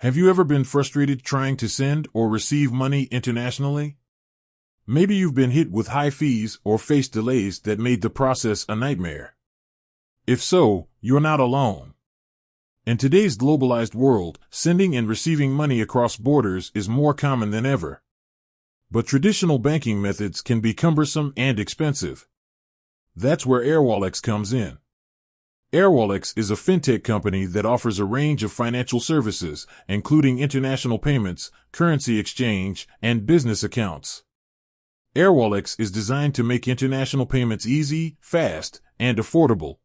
Have you ever been frustrated trying to send or receive money internationally? Maybe you've been hit with high fees or faced delays that made the process a nightmare. If so, you're not alone. In today's globalized world, sending and receiving money across borders is more common than ever. But traditional banking methods can be cumbersome and expensive. That's where Airwallex comes in. Airwallex is a fintech company that offers a range of financial services, including international payments, currency exchange, and business accounts. Airwallex is designed to make international payments easy, fast, and affordable.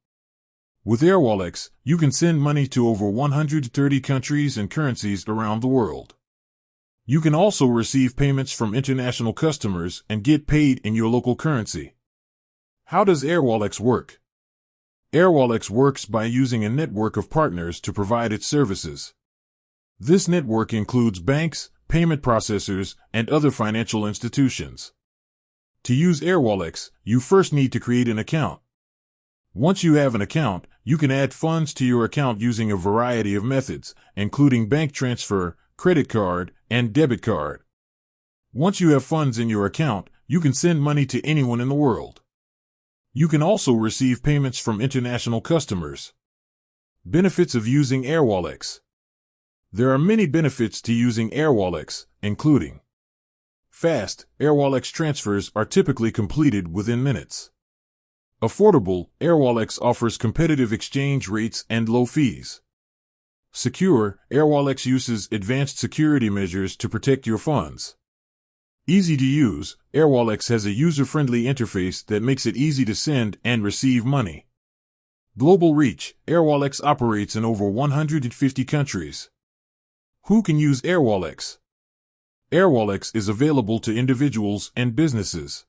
With Airwallex, you can send money to over 130 countries and currencies around the world. You can also receive payments from international customers and get paid in your local currency. How does Airwallex work? Airwallex works by using a network of partners to provide its services. This network includes banks, payment processors, and other financial institutions. To use Airwallex, you first need to create an account. Once you have an account, you can add funds to your account using a variety of methods, including bank transfer, credit card, and debit card. Once you have funds in your account, you can send money to anyone in the world. You can also receive payments from international customers. Benefits of using Airwallex. There are many benefits to using Airwallex, including fast, Airwallex transfers are typically completed within minutes. Affordable, Airwallex offers competitive exchange rates and low fees. Secure, Airwallex uses advanced security measures to protect your funds. Easy to use, Airwallex has a user-friendly interface that makes it easy to send and receive money. Global reach, Airwallex operates in over 150 countries. Who can use Airwallex? Airwallex is available to individuals and businesses.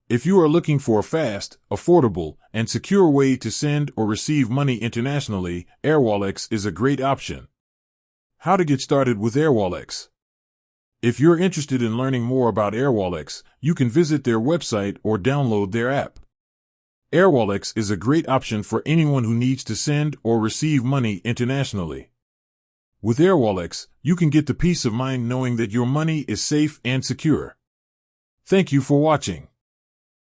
If you are looking for a fast, affordable, and secure way to send or receive money internationally, Airwallex is a great option. How to get started with Airwallex? If you're interested in learning more about Airwallex, you can visit their website or download their app. Airwallex is a great option for anyone who needs to send or receive money internationally. With Airwallex, you can get the peace of mind knowing that your money is safe and secure. Thank you for watching.